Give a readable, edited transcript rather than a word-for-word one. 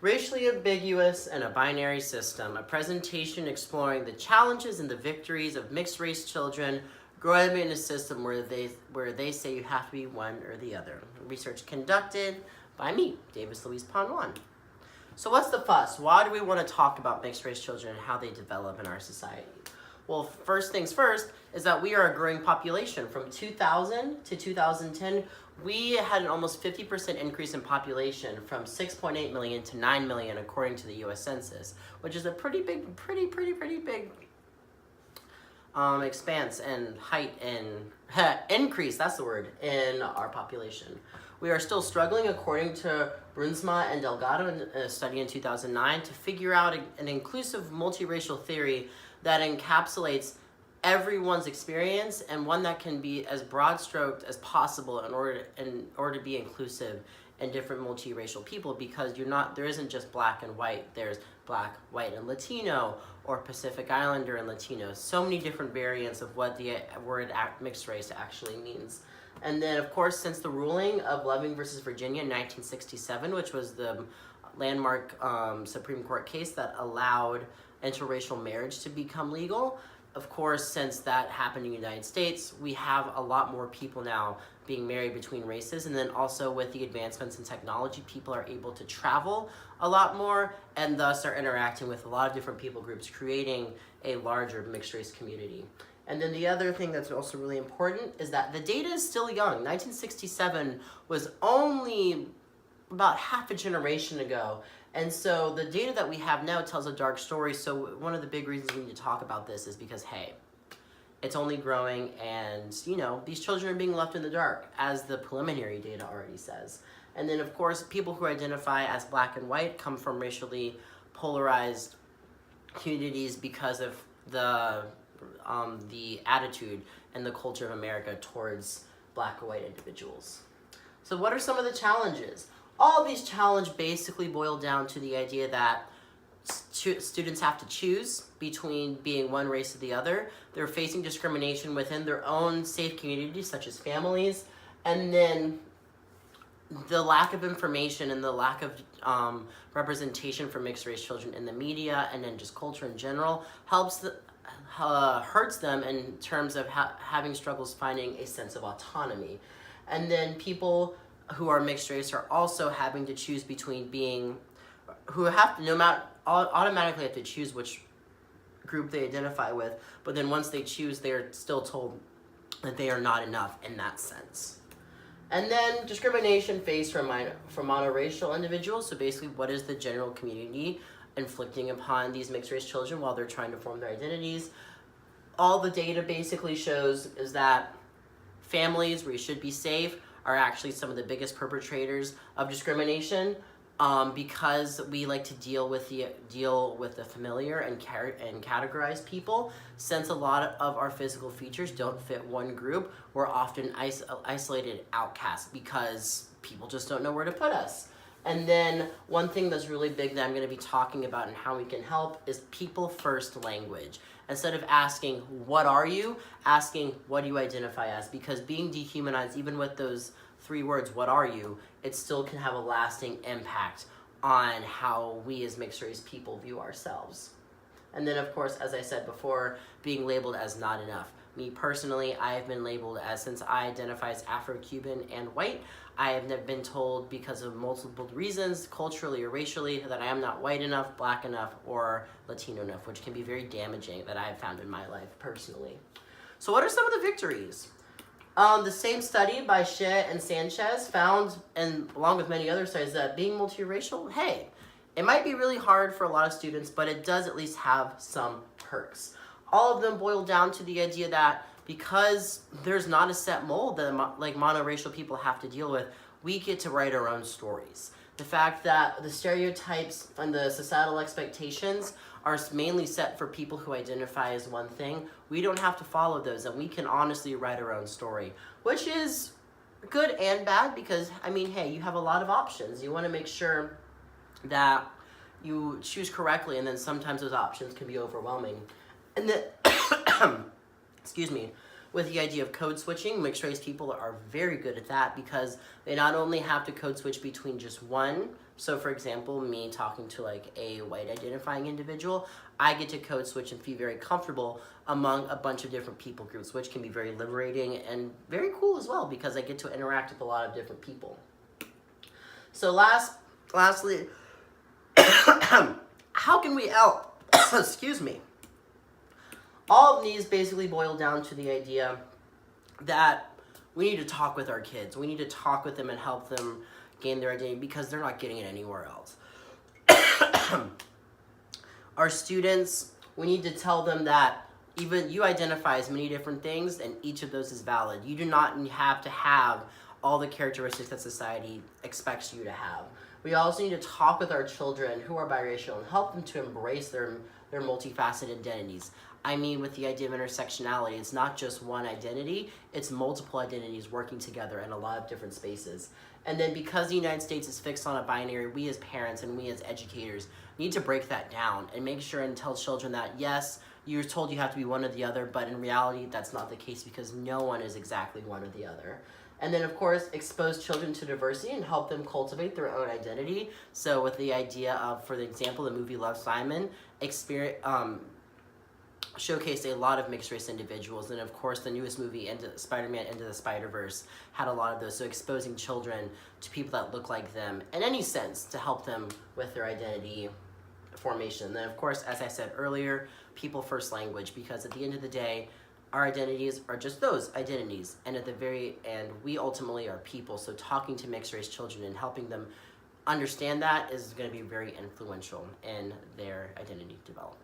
Racially Ambiguous and a Binary System, a presentation exploring the challenges and the victories of mixed-race children growing up in a system where they say you have to be one or the other. Research conducted by me, Davis Louise Panwan. So what's the fuss? Why do we want to talk about mixed-race children and how they develop in our society? Well, first things first is that we are a growing population. From 2000 to 2010, we had an almost 50% increase in population from 6.8 million to 9 million according to the US Census, which is a pretty big expanse and height and increase, that's the word, in our population. We are still struggling, according to Brunsma and Delgado in a study in 2009, to figure out an inclusive multiracial theory that encapsulates everyone's experience and one that can be as broad-stroked as possible in order to be inclusive and different multiracial people, because there isn't just black and white, there's black, white, and Latino, or Pacific Islander and Latino. So many different variants of what the word mixed race actually means. And then, of course, since the ruling of Loving versus Virginia in 1967, which was the landmark Supreme Court case that allowed interracial marriage to become legal, of course, since that happened in the United States, we have a lot more people now being married between races. And then also with the advancements in technology, people are able to travel a lot more and thus are interacting with a lot of different people groups, creating a larger mixed race community. And then the other thing that's also really important is that the data is still young. 1967 was only about half a generation ago. And so the data that we have now tells a dark story. So one of the big reasons we need to talk about this is because, hey, it's only growing and, these children are being left in the dark, as the preliminary data already says. And then, of course, people who identify as black and white come from racially polarized communities because of the attitude and the culture of America towards black or white individuals. So what are some of the challenges? All of these challenges basically boil down to the idea that students have to choose between being one race or the other. They're facing discrimination within their own safe communities, such as families, and then the lack of information and the lack of representation for mixed race children in the media and then just culture in general hurts them in terms of having struggles finding a sense of autonomy. And then people who are mixed race are also having to choose between automatically have to choose which group they identify with, but then once they choose, they're still told that they are not enough in that sense. And then discrimination faced from monoracial individuals. So basically, what is the general community inflicting upon these mixed race children while they're trying to form their identities? All the data basically shows is that families where you should be safe are actually some of the biggest perpetrators of discrimination, because we like to deal with the familiar and categorize people. Since a lot of our physical features don't fit one group, we're often isolated outcasts because people just don't know where to put us. And then one thing that's really big that I'm going to be talking about and how we can help is people first language. Instead of asking, what are you? Asking, what do you identify as? Because being dehumanized, even with those 3 words, what are you, it still can have a lasting impact on how we as mixed race people view ourselves. And then, of course, as I said before, being labeled as not enough. Me personally, I have been labeled as, since I identify as Afro-Cuban and white, I have been told because of multiple reasons, culturally or racially, that I am not white enough, black enough, or Latino enough, which can be very damaging that I have found in my life personally. So what are some of the victories? The same study by Shea and Sanchez found, and along with many other studies, that being multiracial, hey, it might be really hard for a lot of students, but it does at least have some perks. All of them boil down to the idea that because there's not a set mold that like monoracial people have to deal with, we get to write our own stories. The fact that the stereotypes and the societal expectations are mainly set for people who identify as one thing, we don't have to follow those, and we can honestly write our own story, which is good and bad because, hey, you have a lot of options. You want to make sure that you choose correctly, and then sometimes those options can be overwhelming. And then, excuse me, with the idea of code switching, mixed race people are very good at that because they not only have to code switch between just one So for example, me talking to like a white identifying individual, I get to code switch and feel very comfortable among a bunch of different people groups, which can be very liberating and very cool as well because I get to interact with a lot of different people. So lastly, how can we help? Excuse me. All of these basically boil down to the idea that we need to talk with our kids. We need to talk with them and help them gain their identity because they're not getting it anywhere else. Our students, we need to tell them that even you identify as many different things and each of those is valid. You do not have to have all the characteristics that society expects you to have. We also need to talk with our children who are biracial and help them to embrace their multifaceted identities. I mean, with the idea of intersectionality, it's not just one identity, it's multiple identities working together in a lot of different spaces. And then because the United States is fixed on a binary, we as parents and we as educators need to break that down and make sure and tell children that, yes, you're told you have to be one or the other, but in reality, that's not the case because no one is exactly one or the other. And then, of course, expose children to diversity and help them cultivate their own identity. So with the idea of, for example, the movie Love, Simon, showcased a lot of mixed race individuals, and of course the newest movie, Spider-Man Into the Spider-Verse, had a lot of those. So exposing children to people that look like them in any sense to help them with their identity formation. And then of course, as I said earlier, people first language, because at the end of the day, our identities are just those identities, and at the very end, we ultimately are people. So talking to mixed race children and helping them understand that is going to be very influential in their identity development.